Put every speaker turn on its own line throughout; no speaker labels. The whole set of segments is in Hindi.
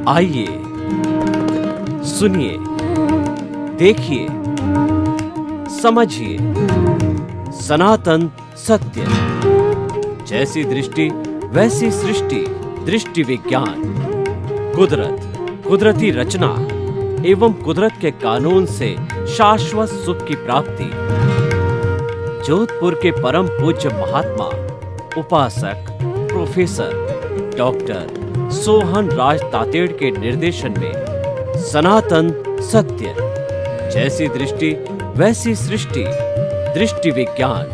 आइए सुनिए, देखिए, समझिए सनातन सत्य। जैसी दृष्टि वैसी सृष्टि, दृष्टि विज्ञान। कुदरत, कुदरती रचना एवं कुदरत के कानून से शाश्वत सुख की प्राप्ति। जोधपुर के परम पूज्य महात्मा उपासक प्रोफेसर डॉक्टर सोहन राज तातेड़ के निर्देशन में सनातन सत्य। जैसी दृष्टि वैसी सृष्टि, दृष्टि विज्ञान।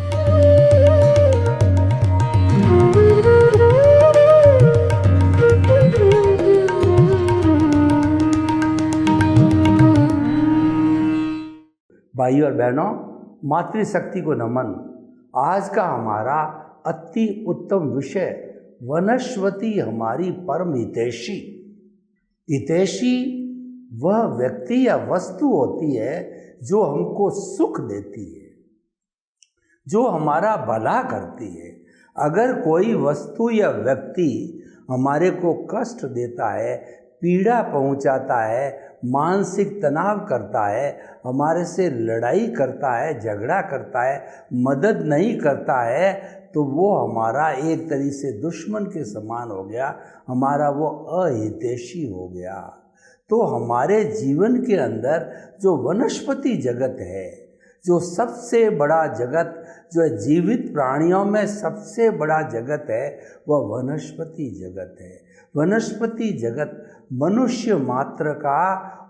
भाइयों और बहनों, मातृशक्ति को नमन। आज का हमारा अति उत्तम विषय वनस्पति हमारी परम हितैषी। हितैषी वह व्यक्ति या वस्तु होती है जो हमको सुख देती है, जो हमारा भला करती है। अगर कोई वस्तु या व्यक्ति हमारे को कष्ट देता है, पीड़ा पहुंचाता है, मानसिक तनाव करता है, हमारे से लड़ाई करता है, झगड़ा करता है, मदद नहीं करता है, तो वो हमारा एक तरीके से दुश्मन के समान हो गया, हमारा वो अहितैषी हो गया। तो हमारे जीवन के अंदर जो वनस्पति जगत है, जो सबसे बड़ा जगत, जो है जीवित प्राणियों में सबसे बड़ा जगत है, वह वनस्पति जगत है। वनस्पति जगत मनुष्य मात्र का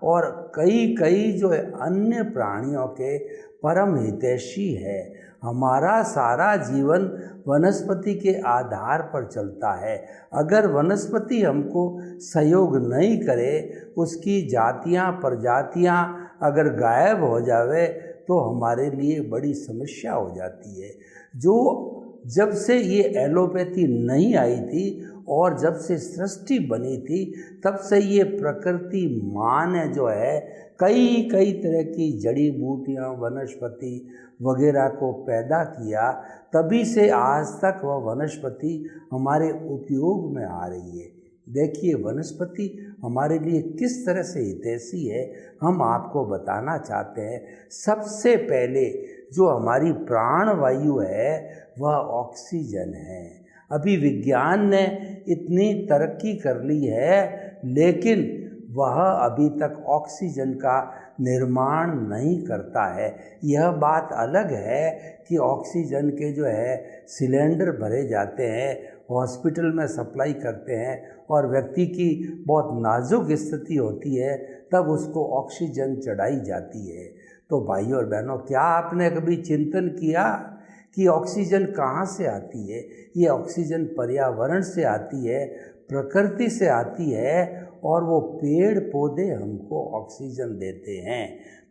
और कई जो है अन्य प्राणियों के परम हितैषी है। हमारा सारा जीवन वनस्पति के आधार पर चलता है। अगर वनस्पति हमको सहयोग नहीं करे, उसकी जातियां प्रजातियां अगर गायब हो जावे, तो हमारे लिए बड़ी समस्या हो जाती है। जो जब से ये एलोपैथी नहीं आई थी और जब से सृष्टि बनी थी, तब से ये प्रकृति माँ ने जो है कई तरह की जड़ी बूटियाँ, वनस्पति वगैरह को पैदा किया। तभी से आज तक वह वनस्पति हमारे उपयोग में आ रही है। देखिए, वनस्पति हमारे लिए किस तरह से हितैषी है, हम आपको बताना चाहते हैं। सबसे पहले जो हमारी प्राण वायु है वह ऑक्सीजन है। अभी विज्ञान ने इतनी तरक्की कर ली है, लेकिन वह अभी तक ऑक्सीजन का निर्माण नहीं करता है। यह बात अलग है कि ऑक्सीजन के जो है सिलेंडर भरे जाते हैं, हॉस्पिटल में सप्लाई करते हैं, और व्यक्ति की बहुत नाजुक स्थिति होती है, तब उसको ऑक्सीजन चढ़ाई जाती है। तो भाइयों और बहनों, क्या आपने कभी चिंतन किया कि ऑक्सीजन कहाँ से आती है? ये ऑक्सीजन पर्यावरण से आती है, प्रकृति से आती है, और वो पेड़ पौधे हमको ऑक्सीजन देते हैं।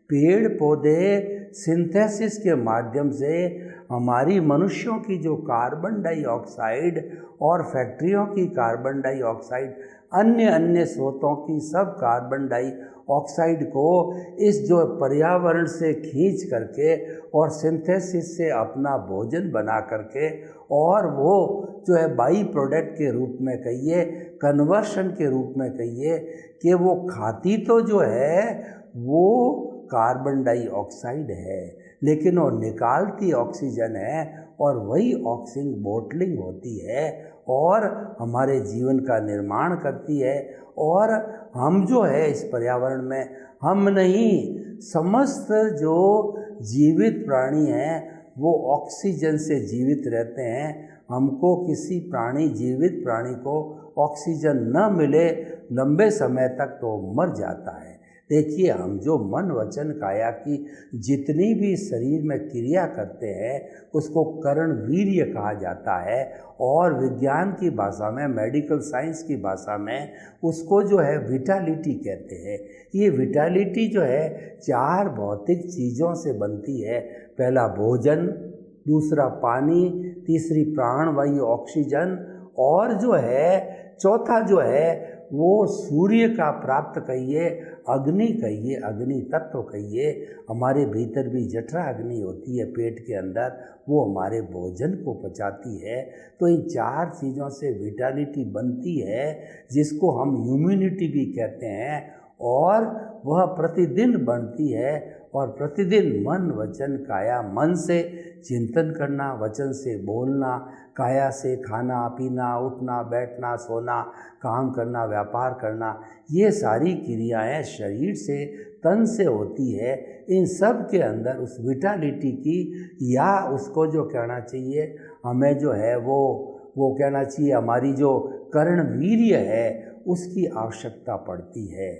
पेड़ पौधे सिंथेसिस के माध्यम से हमारी मनुष्यों की जो कार्बन डाइऑक्साइड और फैक्ट्रियों की कार्बन डाइऑक्साइड, अन्य स्रोतों की सब कार्बन डाइऑक्साइड को इस जो पर्यावरण से खींच करके और सिंथेसिस से अपना भोजन बना करके, और वो जो है बाई प्रोडक्ट के रूप में कहिए, कन्वर्शन के रूप में कहिए, कि वो खाती तो जो है वो कार्बन डाइऑक्साइड है, लेकिन वो निकालती ऑक्सीजन है, और वही ऑक्सीजन बोटलिंग होती है और हमारे जीवन का निर्माण करती है। और हम जो है इस पर्यावरण में, हम नहीं, समस्त जो जीवित प्राणी हैं वो ऑक्सीजन से जीवित रहते हैं। हमको किसी प्राणी, जीवित प्राणी को ऑक्सीजन न मिले लंबे समय तक तो मर जाता है। देखिए, हम जो मन वचन काया की जितनी भी शरीर में क्रिया करते हैं, उसको करण वीर्य कहा जाता है, और विज्ञान की भाषा में, मेडिकल साइंस की भाषा में उसको जो है विटालिटी कहते हैं। ये विटालिटी जो है 4 भौतिक चीज़ों से बनती है। पहला भोजन, दूसरा पानी, तीसरी प्राणवायु ऑक्सीजन, और जो है चौथा जो है वो सूर्य का प्राप्त कहिए, अग्नि कहिए, अग्नि तत्व कहिए, हमारे भीतर भी जठरा अग्नि होती है पेट के अंदर, वो हमारे भोजन को पचाती है। तो इन 4 चीज़ों से विटालिटी बनती है, जिसको हम इम्यूनिटी भी कहते हैं, और वह प्रतिदिन बढ़ती है। और प्रतिदिन मन वचन काया, मन से चिंतन करना, वचन से बोलना, काया से खाना पीना, उठना बैठना, सोना, काम करना, व्यापार करना, ये सारी क्रियाएं शरीर से तन से होती है। इन सब के अंदर उस विटालिटी की, या उसको जो कहना चाहिए हमें जो है वो कहना चाहिए हमारी जो कर्ण वीर्य है उसकी आवश्यकता पड़ती है,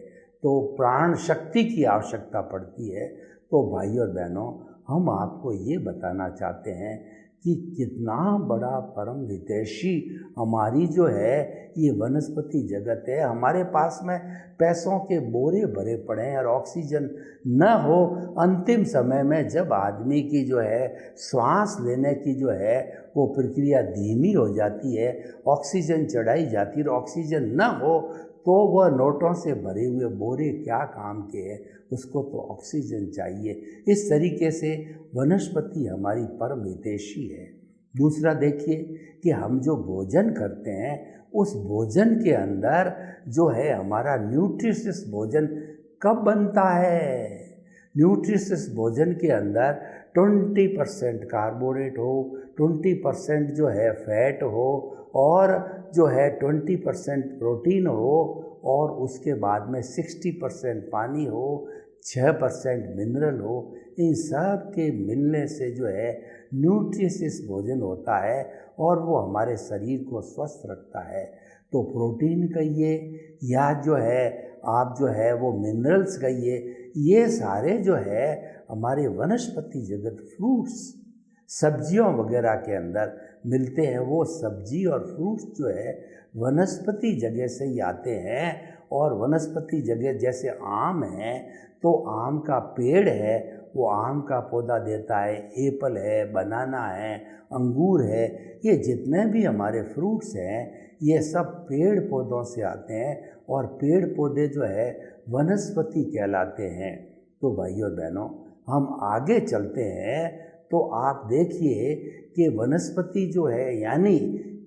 तो प्राण शक्ति की आवश्यकता पड़ती है। तो भाइयों और बहनों, हम आपको ये बताना चाहते हैं कि कितना बड़ा परम हितैषी हमारी जो है ये वनस्पति जगत है। हमारे पास में पैसों के बोरे भरे पड़े हैं और ऑक्सीजन न हो, अंतिम समय में जब आदमी की जो है श्वास लेने की जो है वो प्रक्रिया धीमी हो जाती है, ऑक्सीजन चढ़ाई जाती है और ऑक्सीजन न हो तो वह नोटों से भरे हुए बोरे क्या काम के हैं, उसको तो ऑक्सीजन चाहिए। इस तरीके से वनस्पति हमारी परम हितैषी है। दूसरा देखिए कि हम जो भोजन करते हैं उस भोजन के अंदर जो है हमारा न्यूट्रिशियस भोजन कब बनता है। न्यूट्रिशियस भोजन के अंदर 20% कार्बोहाइड्रेट हो, 20% जो है फैट हो, और जो है 20% प्रोटीन हो, और उसके बाद में 60% पानी हो, 6% मिनरल हो। इन सब के मिलने से जो है न्यूट्रिशियस भोजन होता है और वो हमारे शरीर को स्वस्थ रखता है। तो प्रोटीन कहिए या जो है आप जो है वो मिनरल्स कहिए, ये सारे जो है हमारे वनस्पति जगत, फ्रूट्स, सब्जियों वगैरह के अंदर मिलते हैं। वो सब्जी और फ्रूट्स जो है वनस्पति जगह से ही आते हैं। और वनस्पति जगह जैसे आम है तो आम का पेड़ है, वो आम का पौधा देता है, एप्पल है, बनाना है, अंगूर है, ये जितने भी हमारे फ्रूट्स हैं ये सब पेड़ पौधों से आते हैं और पेड़ पौधे जो है वनस्पति कहलाते हैं। तो भाइयों बहनों, हम आगे चलते हैं तो आप देखिए कि वनस्पति जो है यानी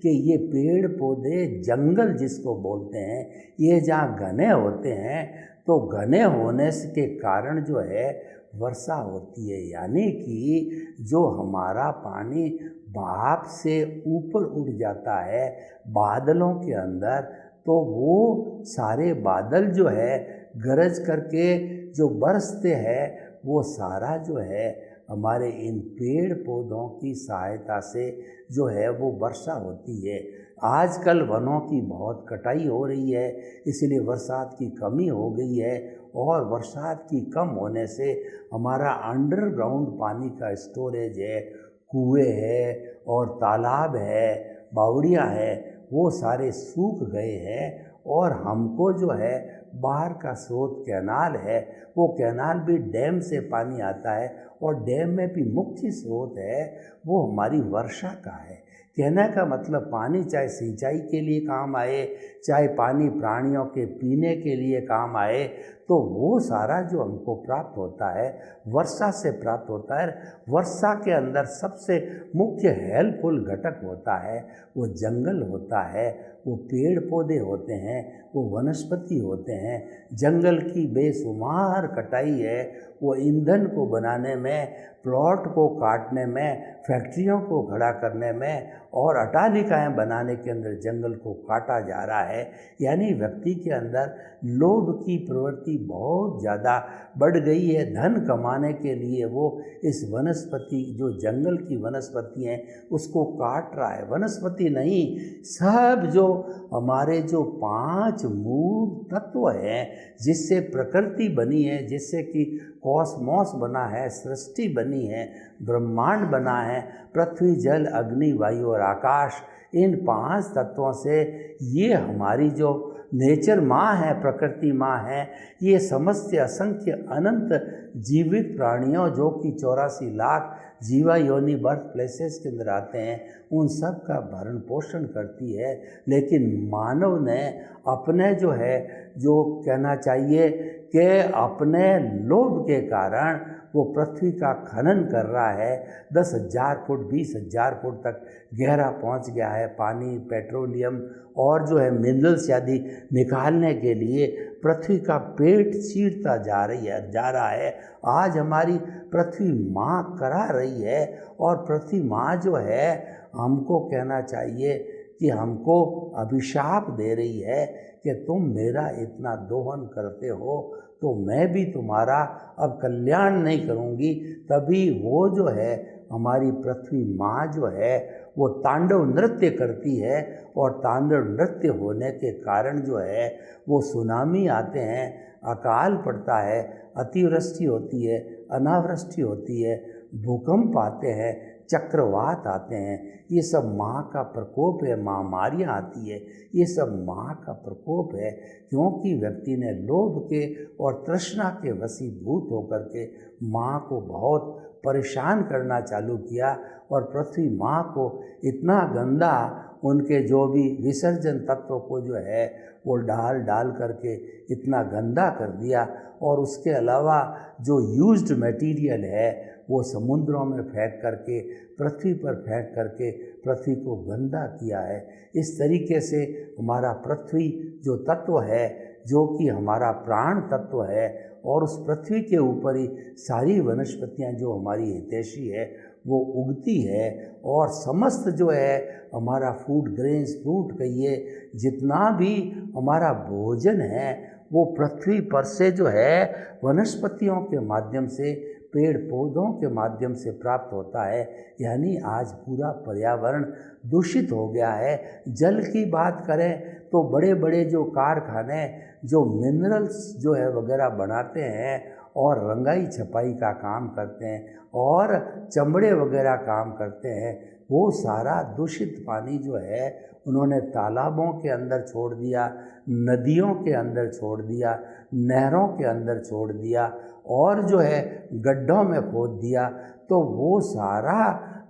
कि ये पेड़ पौधे, जंगल जिसको बोलते हैं, ये जहाँ घने होते हैं तो घने होने के कारण जो है वर्षा होती है, यानी कि जो हमारा पानी भाप से ऊपर उड़ जाता है बादलों के अंदर, तो वो सारे बादल जो है गरज करके जो बरसते हैं वो सारा जो है हमारे इन पेड़ पौधों की सहायता से जो है वो वर्षा होती है। आजकल वनों की बहुत कटाई हो रही है, इसलिए बरसात की कमी हो गई है और बरसात की कम होने से हमारा अंडरग्राउंड पानी का स्टोरेज है, कुएं है और तालाब है, बावड़ियाँ है, वो सारे सूख गए हैं और हमको जो है बाहर का स्रोत कैनाल है, वो कैनाल भी डैम से पानी आता है और डैम में भी मुख्य स्रोत है वो हमारी वर्षा का है। कहने का मतलब पानी चाहे सिंचाई के लिए काम आए, चाहे पानी प्राणियों के पीने के लिए काम आए, तो वो सारा जो हमको प्राप्त होता है वर्षा से प्राप्त होता है। वर्षा के अंदर सबसे मुख्य हेल्पफुल घटक होता है वो जंगल होता है, वो पेड़ पौधे होते हैं, वो वनस्पति होते हैं। जंगल की बेशुमार कटाई है, वो ईंधन को बनाने में, प्लॉट को काटने में, फैक्ट्रियों को खड़ा करने में और अट्टालिकाएं बनाने के अंदर जंगल को काटा जा रहा है। यानी व्यक्ति के अंदर लोभ की प्रवृत्ति बहुत ज़्यादा बढ़ गई है। धन कमाने के लिए वो इस वनस्पति, जो जंगल की वनस्पति हैं, उसको काट रहा है। वनस्पति नहीं, सब जो हमारे जो 5 मूल तत्व हैं जिससे प्रकृति बनी है, जिससे कि कॉस्मोस बना है, सृष्टि बनी है, ब्रह्मांड बना है, पृथ्वी, जल, अग्नि, वायु और आकाश, इन 5 तत्वों से ये हमारी जो नेचर माँ है, प्रकृति माँ है, ये समस्त असंख्य अनंत जीवित प्राणियों जो कि 84 लाख जीवा योनि बर्थ प्लेसेस के अंदर आते हैं, उन सब का भरण पोषण करती है। लेकिन मानव ने अपने जो है, जो कहना चाहिए कि अपने लोभ के कारण वो पृथ्वी का खनन कर रहा है। 10,000 फुट 20,000 फुट तक गहरा पहुंच गया है। पानी, पेट्रोलियम और जो है मिनरल्स आदि निकालने के लिए पृथ्वी का पेट चीरता जा रहा है। आज हमारी पृथ्वी माँ करा रही है, और पृथ्वी माँ जो है हमको कहना चाहिए कि हमको अभिशाप दे रही है कि तुम मेरा इतना दोहन करते हो तो मैं भी तुम्हारा अब कल्याण नहीं करूँगी। तभी वो जो है हमारी पृथ्वी माँ जो है वो तांडव नृत्य करती है, और तांडव नृत्य होने के कारण जो है वो सुनामी आते हैं, अकाल पड़ता है, अतिवृष्टि होती है, अनावृष्टि होती है, भूकंप आते हैं, चक्रवात आते हैं। ये सब माँ का प्रकोप है। महामारियाँ आती है, ये सब माँ का प्रकोप है, क्योंकि व्यक्ति ने लोभ के और तृष्णा के वशीभूत होकर के माँ को बहुत परेशान करना चालू किया, और पृथ्वी माँ को इतना गंदा, उनके जो भी विसर्जन तत्व को जो है वो डाल करके इतना गंदा कर दिया। और उसके अलावा जो यूज्ड मटेरियल है वो समुद्रों में फेंक करके, पृथ्वी पर फेंक करके पृथ्वी को गंदा किया है। इस तरीके से हमारा पृथ्वी जो तत्व है, जो कि हमारा प्राण तत्व है, और उस पृथ्वी के ऊपर ही सारी वनस्पतियाँ जो हमारी हितैषी है वो उगती है। और समस्त जो है हमारा फूड ग्रेन्स, फ्रूट कहिए, जितना भी हमारा भोजन है वो पृथ्वी पर से जो है वनस्पतियों के माध्यम से, पेड़ पौधों के माध्यम से प्राप्त होता है। यानी आज पूरा पर्यावरण दूषित हो गया है। जल की बात करें तो बड़े बड़े जो कारखाने जो मिनरल्स जो है वगैरह बनाते हैं और रंगाई छपाई का काम करते हैं और चमड़े वगैरह काम करते हैं, वो सारा दूषित पानी जो है उन्होंने तालाबों के अंदर छोड़ दिया, नदियों के अंदर छोड़ दिया, नहरों के अंदर छोड़ दिया, और जो है गड्ढों में खोद दिया। तो वो सारा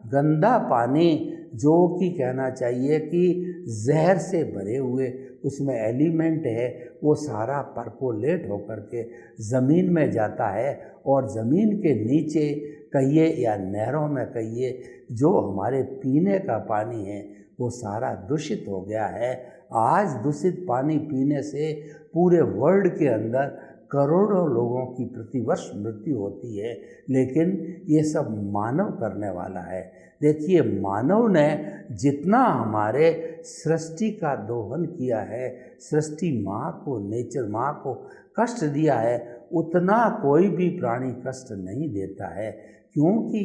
गंदा पानी जो कि कहना चाहिए कि जहर से भरे हुए उसमें एलिमेंट है, वो सारा परकोलेट होकर के ज़मीन में जाता है, और ज़मीन के नीचे कहिए या नहरों में कहिए, जो हमारे पीने का पानी है वो सारा दूषित हो गया है। आज दूषित पानी पीने से पूरे वर्ल्ड के अंदर करोड़ों लोगों की प्रतिवर्ष मृत्यु होती है, लेकिन ये सब मानव करने वाला है। देखिए, मानव ने जितना हमारे सृष्टि का दोहन किया है, सृष्टि माँ को, नेचर माँ को कष्ट दिया है, उतना कोई भी प्राणी कष्ट नहीं देता है। क्योंकि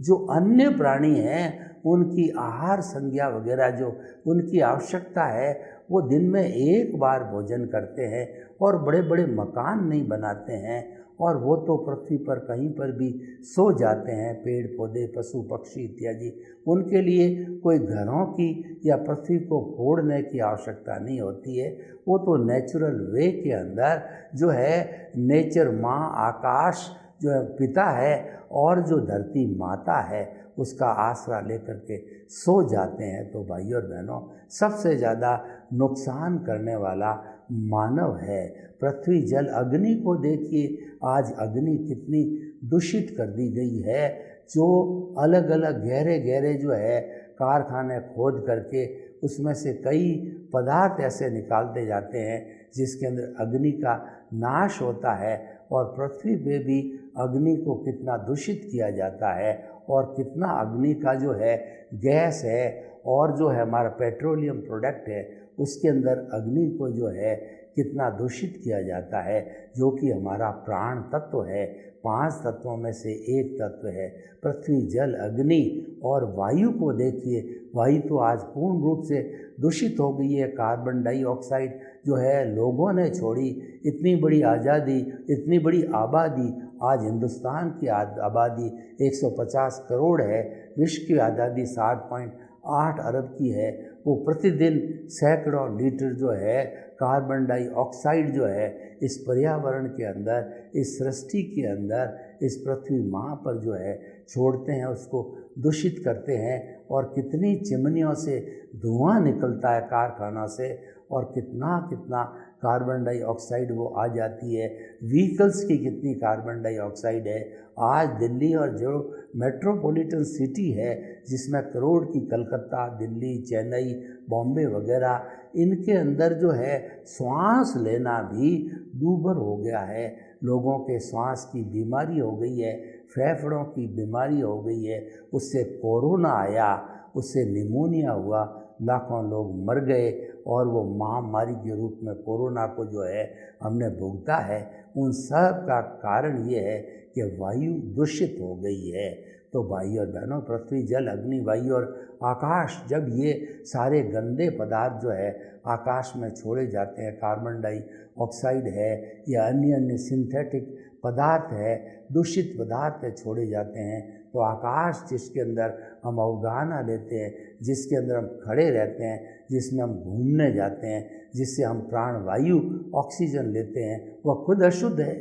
जो अन्य प्राणी हैं उनकी आहार संज्ञा वगैरह जो उनकी आवश्यकता है, वो दिन में एक बार भोजन करते हैं और बड़े बड़े मकान नहीं बनाते हैं, और वो तो पृथ्वी पर कहीं पर भी सो जाते हैं। पेड़ पौधे, पशु पक्षी इत्यादि, उनके लिए कोई घरों की या पृथ्वी को फोड़ने की आवश्यकता नहीं होती है। वो तो नेचुरल वे के अंदर जो है नेचर माँ, आकाश जो है पिता है, और जो धरती माता है उसका आसरा लेकर के सो जाते हैं। तो भाइयों और बहनों, सबसे ज़्यादा नुकसान करने वाला मानव है। पृथ्वी, जल, अग्नि को देखिए, आज अग्नि कितनी दूषित कर दी गई है। जो अलग अलग गहरे गहरे जो है कारखाने खोद करके उसमें से कई पदार्थ ऐसे निकालते जाते हैं जिसके अंदर अग्नि का नाश होता है, और पृथ्वी पे भी अग्नि को कितना दूषित किया जाता है, और कितना अग्नि का जो है गैस है और जो है हमारा पेट्रोलियम प्रोडक्ट है उसके अंदर अग्नि को जो है कितना दूषित किया जाता है, जो कि हमारा प्राण तत्व है। 5 तत्वों में से एक तत्व है पृथ्वी, जल, अग्नि और वायु को देखिए। वायु तो आज पूर्ण रूप से दूषित हो गई है। कार्बन डाइऑक्साइड जो है लोगों ने छोड़ी। इतनी बड़ी आज़ादी, इतनी बड़ी आबादी, आज हिंदुस्तान की आबादी 150 करोड़ है, विश्व की आबादी 7.8 अरब की है, वो प्रतिदिन सैकड़ों लीटर जो है कार्बन डाइऑक्साइड जो है इस पर्यावरण के अंदर, इस सृष्टि के अंदर, इस पृथ्वी माँ पर जो है छोड़ते हैं, उसको दूषित करते हैं। और कितनी चिमनियों से धुआं निकलता है कारखाना से, और कितना कितना कार्बन डाइऑक्साइड वो आ जाती है। व्हीकल्स की कितनी कार्बन डाइऑक्साइड है। आज दिल्ली और जो मेट्रोपॉलिटन सिटी है जिसमें करोड़ की कलकत्ता, दिल्ली, चेन्नई, बॉम्बे वगैरह, इनके अंदर जो है श्वास लेना भी दूभर हो गया है। लोगों के श्वास की बीमारी हो गई है, फेफड़ों की बीमारी हो गई है। उससे कोरोना आया, उससे निमोनिया हुआ, लाखों लोग मर गए, और वो महामारी के रूप में कोरोना को जो है हमने भुगता है। उन सब का कारण ये है कि वायु दूषित हो गई है। तो भाई और बहनों, पृथ्वी, जल, अग्नि, वायु और आकाश, जब ये सारे गंदे पदार्थ जो है आकाश में छोड़े जाते हैं, कार्बन डाइऑक्साइड है या अन्य अन्य सिंथेटिक पदार्थ है, दूषित पदार्थ है, छोड़े जाते हैं, तो आकाश जिसके अंदर हम अवगाहना लेते हैं, जिसके अंदर हम खड़े रहते हैं, जिसमें हम घूमने जाते हैं, जिससे हम प्राण वायु ऑक्सीजन लेते हैं, वह खुद अशुद्ध है।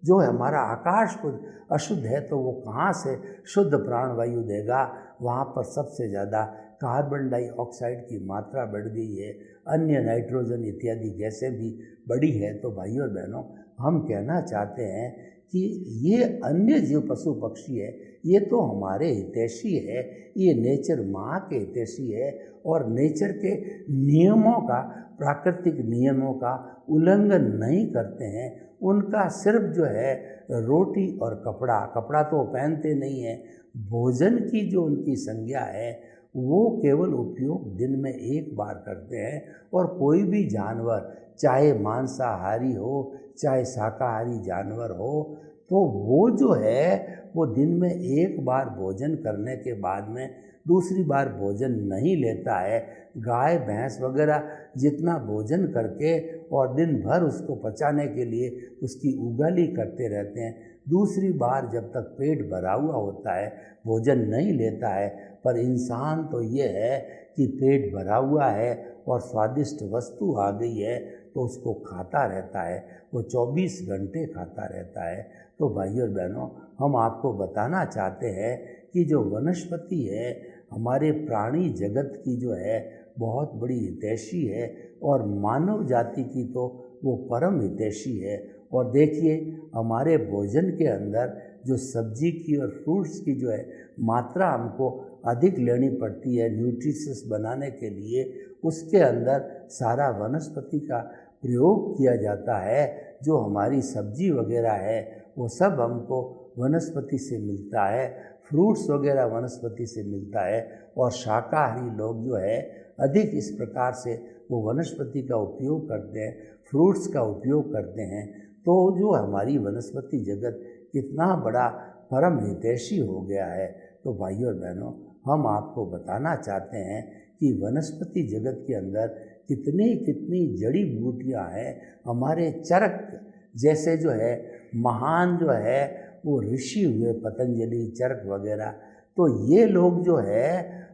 जो हमारा आकाश खुद अशुद्ध है तो वो कहाँ से शुद्ध प्राण वायु देगा। वहाँ पर सबसे ज़्यादा कार्बन डाइऑक्साइड की मात्रा बढ़ गई है, अन्य नाइट्रोजन इत्यादि गैसें भी बढ़ी है। तो भाइयों और बहनों, हम कहना चाहते हैं कि ये अन्य जीव पशु पक्षी है, ये तो हमारे हितैषी है, ये नेचर माँ के हितैषी है, और नेचर के नियमों का, प्राकृतिक नियमों का उल्लंघन नहीं करते हैं। उनका सिर्फ जो है रोटी और कपड़ा तो पहनते नहीं हैं। भोजन की जो उनकी संज्ञा है वो केवल उपयोग दिन में एक बार करते हैं। और कोई भी जानवर, चाहे मांसाहारी हो चाहे शाकाहारी जानवर हो, तो वो जो है वो दिन में एक बार भोजन करने के बाद में दूसरी बार भोजन नहीं लेता है। गाय भैंस वगैरह जितना भोजन करके और दिन भर उसको पचाने के लिए उसकी उगाली करते रहते हैं, दूसरी बार जब तक पेट भरा हुआ होता है भोजन नहीं लेता है। पर इंसान तो ये है कि पेट भरा हुआ है और स्वादिष्ट वस्तु आ गई है तो उसको खाता रहता है, वो 24 घंटे खाता रहता है। तो भाइयों और बहनों, हम आपको बताना चाहते हैं कि जो वनस्पति है हमारे प्राणी जगत की जो है बहुत बड़ी हितैषी है, और मानव जाति की तो वो परम हितैषी है। और देखिए, हमारे भोजन के अंदर जो सब्जी की और फ्रूट्स की जो है मात्रा हमको अधिक लेनी पड़ती है न्यूट्रिशियस बनाने के लिए, उसके अंदर सारा वनस्पति का प्रयोग किया जाता है। जो हमारी सब्जी वगैरह है वो सब हमको वनस्पति से मिलता है, फ्रूट्स वगैरह वनस्पति से मिलता है। और शाकाहारी लोग जो है अधिक इस प्रकार से वो वनस्पति का उपयोग करते हैं, फ्रूट्स का उपयोग करते हैं। तो जो हमारी वनस्पति जगत कितना बड़ा परम हितैषी हो गया है। तो भाइयों और बहनों, हम आपको बताना चाहते हैं कि वनस्पति जगत के अंदर कितनी कितनी जड़ी बूटियाँ हैं। हमारे चरक जैसे जो है महान जो है वो ऋषि हुए, पतंजलि, चरक वगैरह, तो ये लोग जो है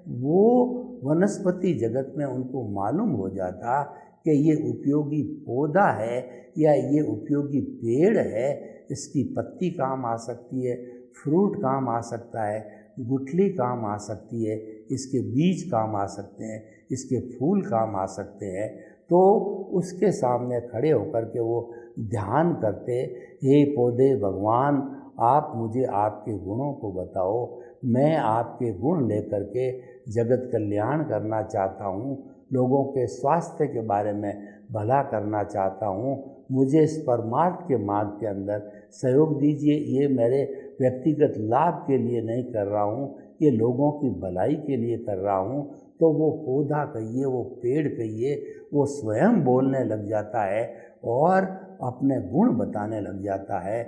वो वनस्पति जगत में उनको मालूम हो जाता कि ये उपयोगी पौधा है या ये उपयोगी पेड़ है, इसकी पत्ती काम आ सकती है, फ्रूट काम आ सकता है, गुठली काम आ सकती है, इसके बीज काम आ सकते हैं, इसके फूल काम आ सकते हैं। तो उसके सामने खड़े होकर के वो ध्यान करते, हे पौधे भगवान, आप मुझे आपके गुणों को बताओ, मैं आपके गुण लेकर के जगत कल्याण करना चाहता हूँ, लोगों के स्वास्थ्य के बारे में भला करना चाहता हूँ, मुझे इस परमार्थ के मार्ग के अंदर सहयोग दीजिए। ये मेरे व्यक्तिगत लाभ के लिए नहीं कर रहा हूँ, ये लोगों की भलाई के लिए कर रहा हूँ। तो वो पौधा कहिए, वो पेड़ कहिए, वो स्वयं बोलने लग जाता है और अपने गुण बताने लग जाता है।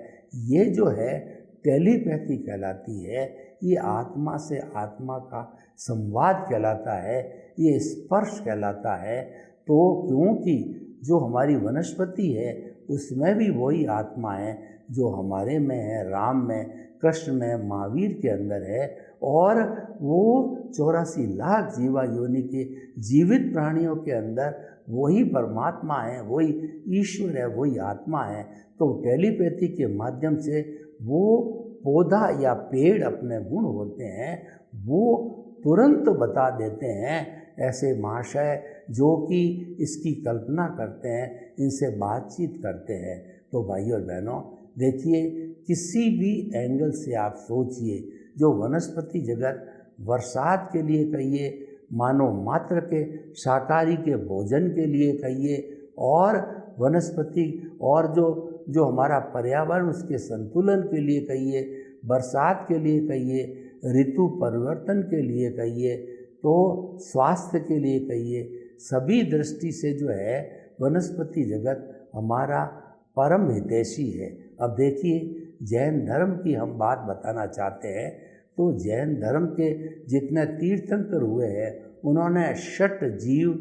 ये जो है टेलीपैथी कहलाती है, ये आत्मा से आत्मा का संवाद कहलाता है, ये स्पर्श कहलाता है। तो क्योंकि जो हमारी वनस्पति है उसमें भी वही आत्मा है जो हमारे में है, राम में, कृष्ण में, महावीर के अंदर है। और वो 84 लाख जीवा योनि के जीवित प्राणियों के अंदर वही परमात्मा है, वही ईश्वर है, वही आत्मा है। तो टेलीपैथी के माध्यम से वो पौधा या पेड़ अपने गुण होते हैं वो तुरंत बता देते हैं। ऐसे महाशय जो कि इसकी कल्पना करते हैं, इनसे बातचीत करते हैं। तो भाइयों और बहनों, देखिए, किसी भी एंगल से आप सोचिए, जो वनस्पति जगत बरसात के लिए कहिए, मानव मात्र के शाकाहारी के भोजन के लिए कहिए, और वनस्पति और जो हमारा पर्यावरण उसके संतुलन के लिए कहिए, बरसात के लिए कहिए, ऋतु परिवर्तन के लिए कहिए, तो स्वास्थ्य के लिए कहिए, सभी दृष्टि से जो है वनस्पति जगत हमारा परम हितैषी है। अब देखिए, जैन धर्म की हम बात बताना चाहते हैं, तो जैन धर्म के जितने तीर्थंकर हुए हैं, उन्होंने षट जीव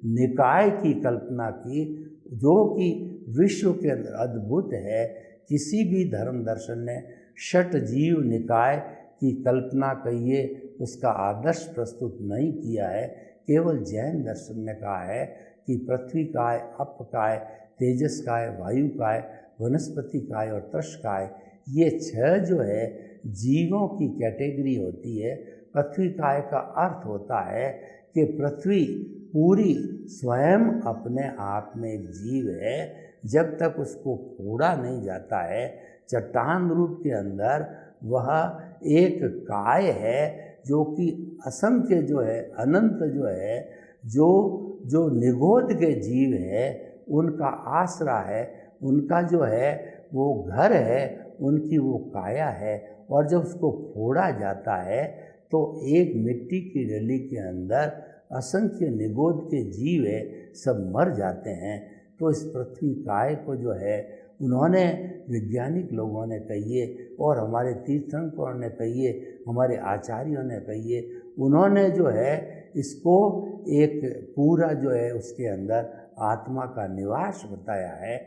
निकाय की कल्पना की, जो कि विश्व के अंदर अद्भुत है। किसी भी धर्म दर्शन ने षट जीव निकाय की कल्पना कहिए, उसका आदर्श प्रस्तुत नहीं किया है। केवल जैन दर्शन ने कहा है कि पृथ्वी काय, अप काय, तेजस काय, वायु काय, वनस्पति काय और तृष काय, ये 6 जो है जीवों की कैटेगरी होती है। पृथ्वी काय का अर्थ होता है कि पृथ्वी पूरी स्वयं अपने आप में एक जीव है। जब तक उसको फोड़ा नहीं जाता है चट्टान रूप के अंदर, वह एक काय है जो कि असंख्य जो है, अनंत जो है, जो निगोद के जीव है, उनका आसरा है, उनका जो है वो घर है, उनकी वो काया है। और जब उसको फोड़ा जाता है तो एक मिट्टी की डली के अंदर असंख्य निगोद के जीव है, सब मर जाते हैं। तो इस पृथ्वी काय को जो है उन्होंने, वैज्ञानिक लोगों ने कहिए और हमारे तीर्थंकरों ने कहिए, हमारे आचार्यों ने कहिए, उन्होंने जो है इसको एक पूरा जो है उसके अंदर आत्मा का निवास बताया है।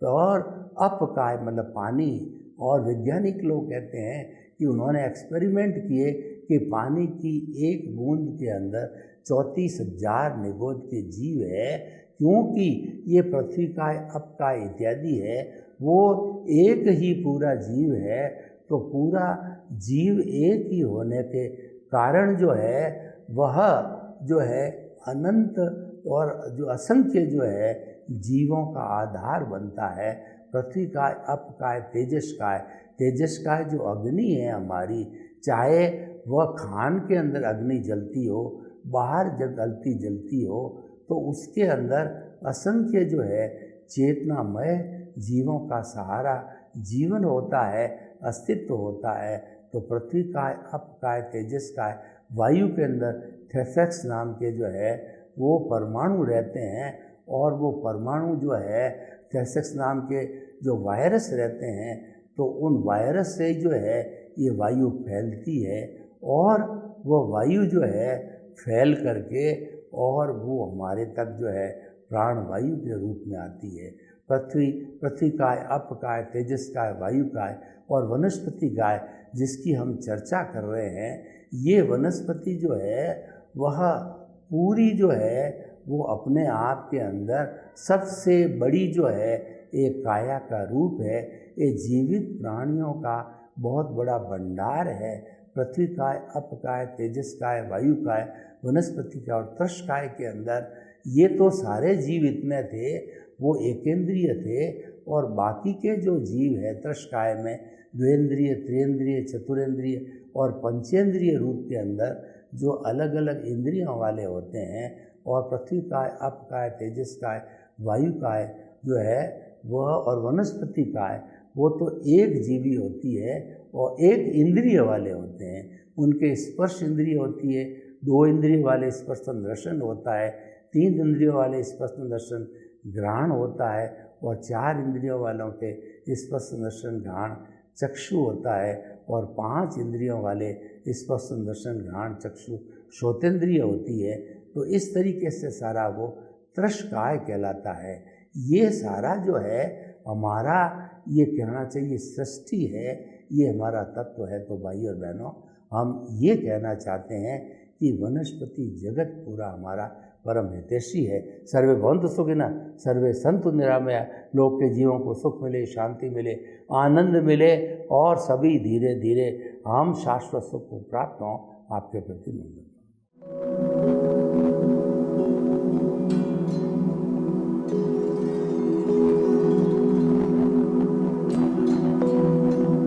और अपकाय मतलब पानी, और वैज्ञानिक लोग कहते हैं कि उन्होंने एक्सपेरिमेंट किए कि पानी की एक बूंद के अंदर 34,000 निगोद के जीव है। क्योंकि ये पृथ्वी काय, अपकाय इत्यादि है, वो एक ही पूरा जीव है। तो पूरा जीव एक ही होने के कारण जो है वह जो है अनंत और जो असंख्य जो है जीवों का आधार बनता है। पृथ्वी काय, अपकाय, तेजस काय। तेजस काय जो अग्नि है हमारी, चाहे वह खान के अंदर अग्नि जलती हो, बाहर जलती हो, तो उसके अंदर असंख्य जो है चेतनामय जीवों का सहारा जीवन होता है, अस्तित्व होता है। तो पृथ्वी काय, अपकाय, तेजस काय, वायु के अंदर थेफेक्स नाम के जो है वो परमाणु रहते हैं, और वो परमाणु जो है थेफेक्स नाम के जो वायरस रहते हैं, तो उन वायरस से जो है ये वायु फैलती है, और वो वायु जो है फैल करके और वो हमारे तक जो है प्राण वायु के रूप में आती है। पृथ्वी काय, अपकाय, तेजस काय, वायु काय और वनस्पति काय जिसकी हम चर्चा कर रहे हैं, ये वनस्पति जो है वह पूरी जो है वो अपने आप के अंदर सबसे बड़ी जो है एक काया का रूप है। ये जीवित प्राणियों का बहुत बड़ा भंडार है। पृथ्वी काय, अपकाय, तेजस काय, वायु काय, वनस्पति काय और तृष काय के अंदर ये तो सारे जीव इतने थे, वो एकेंद्रिय थे, और बाकी के जो जीव है तृष काय में द्वेंद्रिय, त्रिएंद्रिय, चतुरेंद्रिय और पंचेंद्रिय रूप के अंदर जो अलग अलग इंद्रियों वाले होते हैं, और पृथ्वी काय, अपकाय, तेजस काय, वायु काय जो है वह, और वनस्पति काय वो तो एक जीवी होती है और एक इंद्रिय वाले होते हैं। उनके स्पर्श इंद्रिय होती है, 2 इंद्रिय वाले स्पर्श दर्शन होता है, 3 इंद्रियों वाले स्पर्श दर्शन ग्रहण होता है, और 4 इंद्रियों वालों के स्पर्श दर्शन ग्रहण चक्षु होता है, और 5 इंद्रियों वाले स्पर्श दर्शन ग्रहण चक्षु श्रोतेंद्रिय होती है। तो इस तरीके से सारा वो तृष काय कहलाता है। ये सारा जो है हमारा ये कहना चाहिए सृष्टि है, ये हमारा तत्व है। तो भाई और बहनों, हम ये कहना चाहते हैं कि वनस्पति जगत पूरा हमारा परम हितैषी है। सर्वे भवन्तु सुखिनः, सर्वे सन्तु निरामया। लोग के जीवों को सुख मिले, शांति मिले, आनंद मिले और सभी धीरे धीरे हम शाश्वत सुख को प्राप्त हों। आपके प्रति मंगल।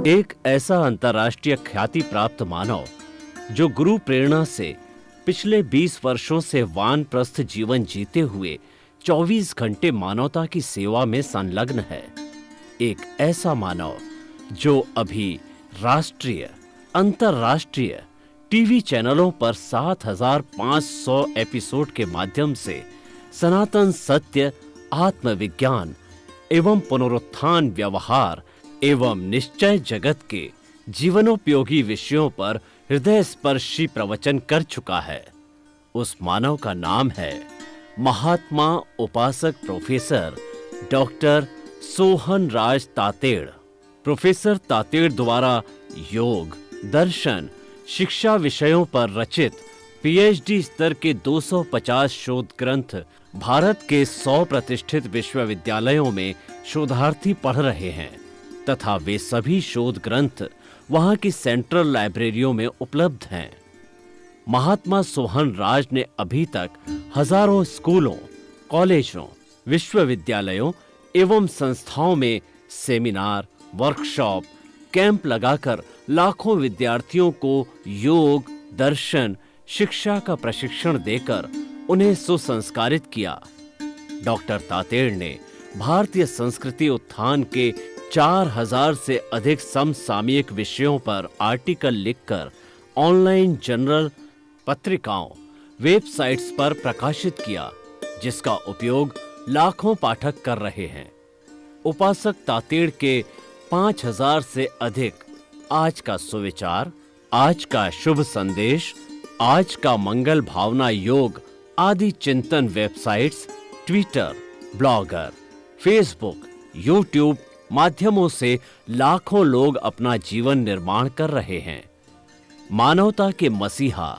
एक ऐसा अंतर्राष्ट्रीय ख्याति प्राप्त मानव जो गुरु प्रेरणा से पिछले 20 वर्षों से वानप्रस्थ जीवन जीते हुए 24 घंटे मानवता की सेवा में संलग्न है। एक ऐसा मानव जो अभी राष्ट्रीय, अंतर्राष्ट्रीय टीवी चैनलों पर 7,500 एपिसोड के माध्यम से सनातन सत्य, आत्मविज्ञान एवं पुनरुत्थान, व्यवहार एवं निश्चय जगत के जीवनोपयोगी विषयों पर हृदय स्पर्शी प्रवचन कर चुका है। उस मानव का नाम है महात्मा उपासक प्रोफेसर डॉक्टर सोहन राज तातेड़। प्रोफेसर तातेड़ द्वारा योग, दर्शन, शिक्षा विषयों पर रचित पीएचडी स्तर के 250 शोध ग्रंथ भारत के 100 प्रतिष्ठित विश्वविद्यालयों में शोधार्थी पढ़ रहे हैं तथा वे सभी शोध ग्रंथ वहां की सेंट्रल लाइब्रेरियों में उपलब्ध हैं। महात्मा सोहन राज ने अभी तक हजारों स्कूलों, कॉलेजों, विश्वविद्यालयों एवं संस्थाओं में सेमिनार, वर्कशॉप, कैंप लगाकर लाखों विद्यार्थियों को योग, दर्शन, शिक्षा का प्रशिक्षण देकर उन्हें सुसंस्कारित किया। डॉक्टर तातेड़ ने भारतीय संस्कृति उत्थान के 4000 से अधिक समसामयिक विषयों पर आर्टिकल लिखकर ऑनलाइन जर्नल, पत्रिकाओं, वेबसाइट्स पर प्रकाशित किया, जिसका उपयोग लाखों पाठक कर रहे हैं। उपासक तातेड़ के 5000 से अधिक आज का सुविचार, आज का शुभ संदेश, आज का मंगल भावना योग आदि चिंतन websites, Twitter, blogger, Facebook, YouTube माध्यमों से लाखों लोग अपना जीवन निर्माण कर रहे हैं। मानवता के मसीहा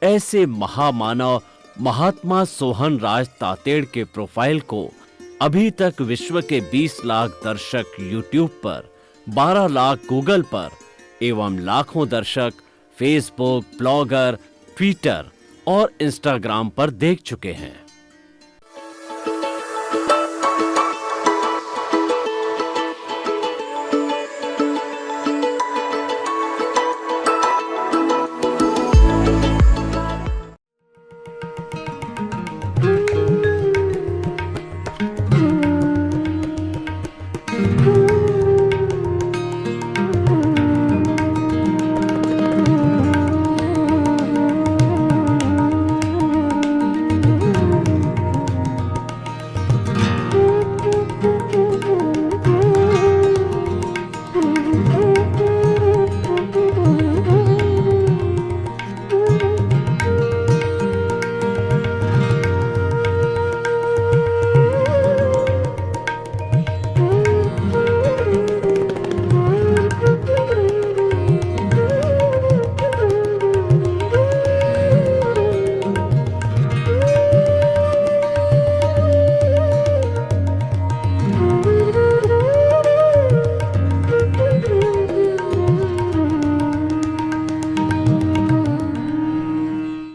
ऐसे महामानव महात्मा सोहन राज तातेड़ के प्रोफाइल को अभी तक विश्व के 20 लाख दर्शक यूट्यूब पर, 12 लाख गूगल पर एवं लाखों दर्शक फेसबुक, ब्लॉगर, ट्विटर और इंस्टाग्राम पर देख चुके हैं।